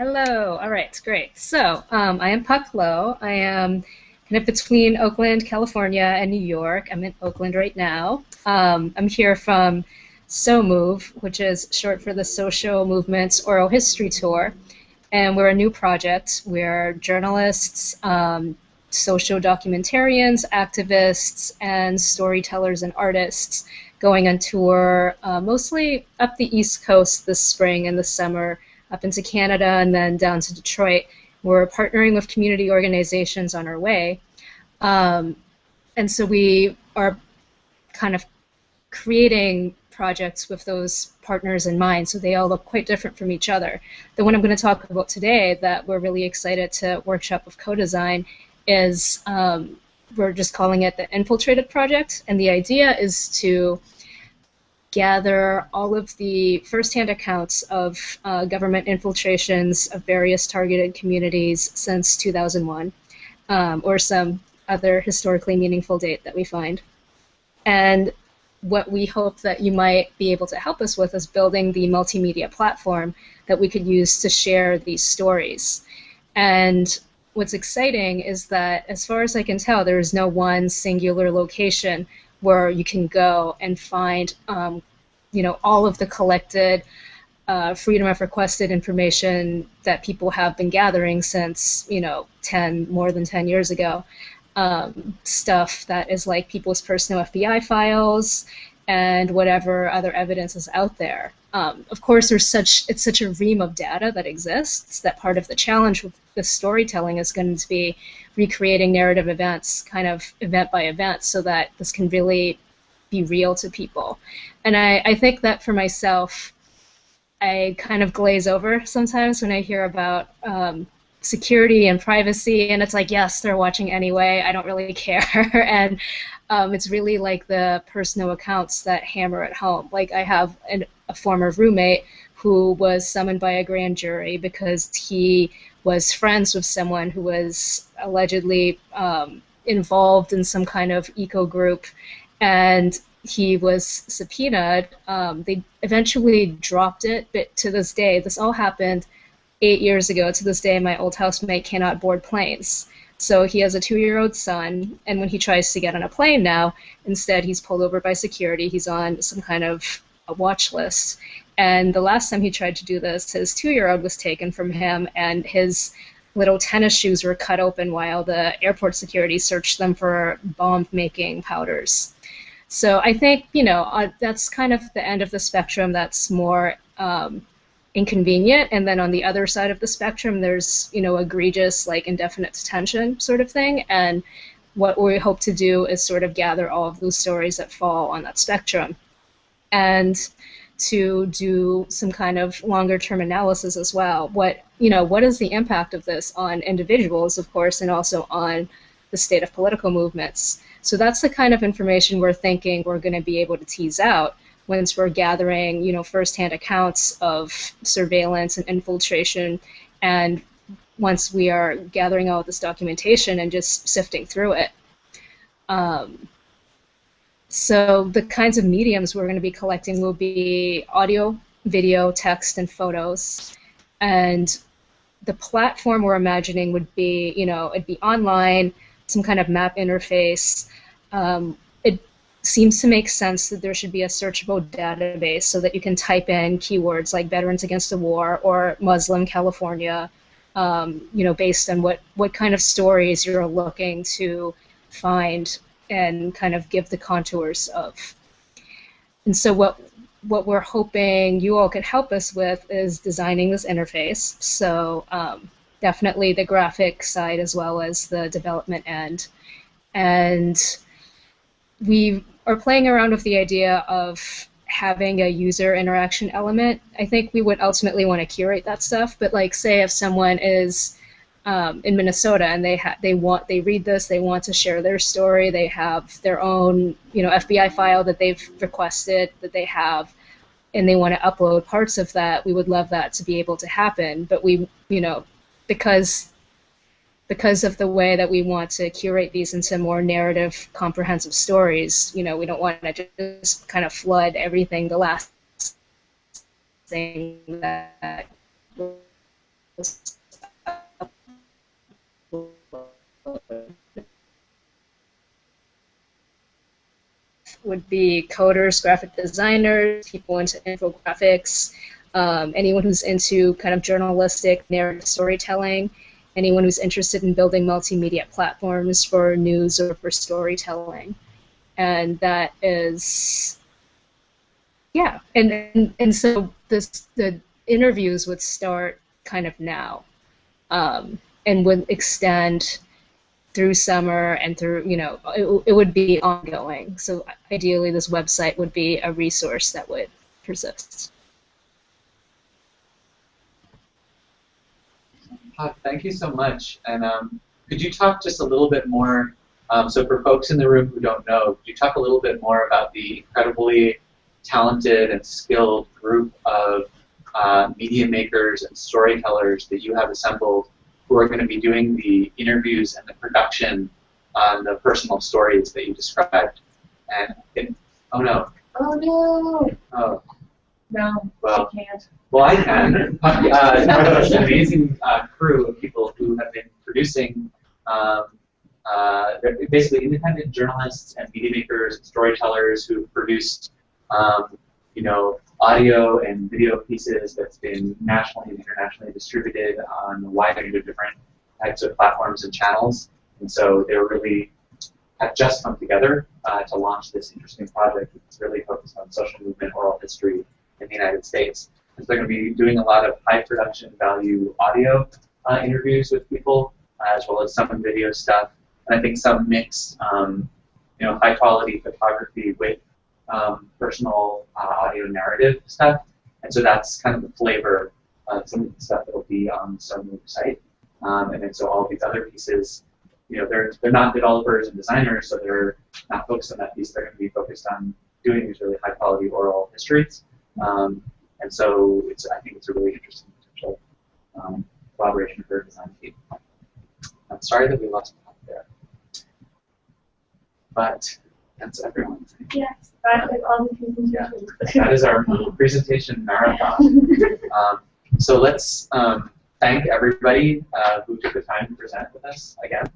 Hello. All right, great. So, I am Puck Lowe. I am kind of between Oakland, California, and New York. I'm in Oakland right now. I'm here from SoMove, which is short for the Social Movements Oral History Tour. And we're a new project. We're journalists, social documentarians, activists, and storytellers and artists going on tour, mostly up the East Coast this spring and this summer, up into Canada and then down to Detroit. We're partnering with community organizations on our way. And so we are kind of creating projects with those partners in mind, so they all look quite different from each other. The one I'm going to talk about today that we're really excited to workshop with Codesign is we're just calling it the Infiltrated Project, and the idea is to gather all of the firsthand accounts of government infiltrations of various targeted communities since 2001, or some other historically meaningful date that we find. And what we hope that you might be able to help us with is building the multimedia platform that we could use to share these stories. And what's exciting is that, as far as I can tell, there is no one singular location where you can go and find all of the collected freedom of requested information that people have been gathering since more than 10 years ago. Stuff that is like people's personal FBI files and whatever other evidence is out there. Of course, it's such a ream of data that exists that part of the challenge with the storytelling is going to be recreating narrative events, kind of event by event, so that this can really be real to people. And I think that for myself, I kind of glaze over sometimes when I hear about security and privacy, and it's like, yes, they're watching anyway, I don't really care. And it's really like the personal accounts that hammer it home. Like, I have a former roommate who was summoned by a grand jury because he was friends with someone who was allegedly involved in some kind of eco group, and he was subpoenaed. They eventually dropped it, but to this day, this all happened 8 years ago. To this day, my old housemate cannot board planes. So he has a 2-year-old son, and when he tries to get on a plane now, instead he's pulled over by security. He's on some kind of a watch list. And the last time he tried to do this, his 2-year-old was taken from him, and his little tennis shoes were cut open while the airport security searched them for bomb-making powders. So I think, that's kind of the end of the spectrum that's more inconvenient, and then on the other side of the spectrum there's egregious, like, indefinite detention sort of thing. And what we hope to do is sort of gather all of those stories that fall on that spectrum and to do some kind of longer term analysis as well. What is the impact of this on individuals, of course, and also on the state of political movements. So that's the kind of information we're thinking we're going to be able to tease out once we're gathering, firsthand accounts of surveillance and infiltration, and once we are gathering all of this documentation and just sifting through it. So the kinds of mediums we're going to be collecting will be audio, video, text, and photos. And the platform we're imagining would be, it'd be online, some kind of map interface. It seems to make sense that there should be a searchable database so that you can type in keywords like Veterans Against the War or Muslim California, based on what kind of stories you're looking to find and kind of give the contours of. And so what we're hoping you all could help us with is designing this interface. So definitely the graphic side as well as the development end. And we are playing around with the idea of having a user interaction element. I think we would ultimately want to curate that stuff, but like, say if someone is in Minnesota and they read this, they want to share their story, they have their own FBI file that they've requested that they have, and they want to upload parts of that, we would love that to be able to happen. But we, because of the way that we want to curate these into more narrative, comprehensive stories, we don't want to just kind of flood everything. The last thing that would be coders, graphic designers, people into infographics, anyone who's into kind of journalistic narrative storytelling, anyone who's interested in building multimedia platforms for news or for storytelling. And that is, yeah. And so the interviews would start kind of now, and would extend through summer and through, it would be ongoing. So ideally this website would be a resource that would persist. Thank you so much. And could you talk just a little bit more, so for folks in the room who don't know, could you talk a little bit more about the incredibly talented and skilled group of media makers and storytellers that you have assembled who are going to be doing the interviews and the production on the personal stories that you described? And oh no. Oh no. Oh. No, well, I can't. Well, I can. An amazing crew of people who have been producing, they're basically independent journalists and media makers and storytellers who've produced, audio and video pieces that's been nationally and internationally distributed on a wide range of different types of platforms and channels. And so they really have just come together to launch this interesting project that's really focused on social movement oral history in the United States. And so they're going to be doing a lot of high production value audio interviews with people, as well as some video stuff. And I think some mix, high quality photography with personal audio narrative stuff. And so that's kind of the flavor of some of the stuff that will be on the SoMove site. And then so all these other pieces, they're not developers and designers, so they're not focused on that piece. They're going to be focused on doing these really high quality oral histories. And so I think it's a really interesting potential collaboration for a design team. I'm sorry that we lost Pat there. But that's everyone. Yes, that is all the presentations. Yeah, that is our presentation marathon. So let's thank everybody who took the time to present with us again.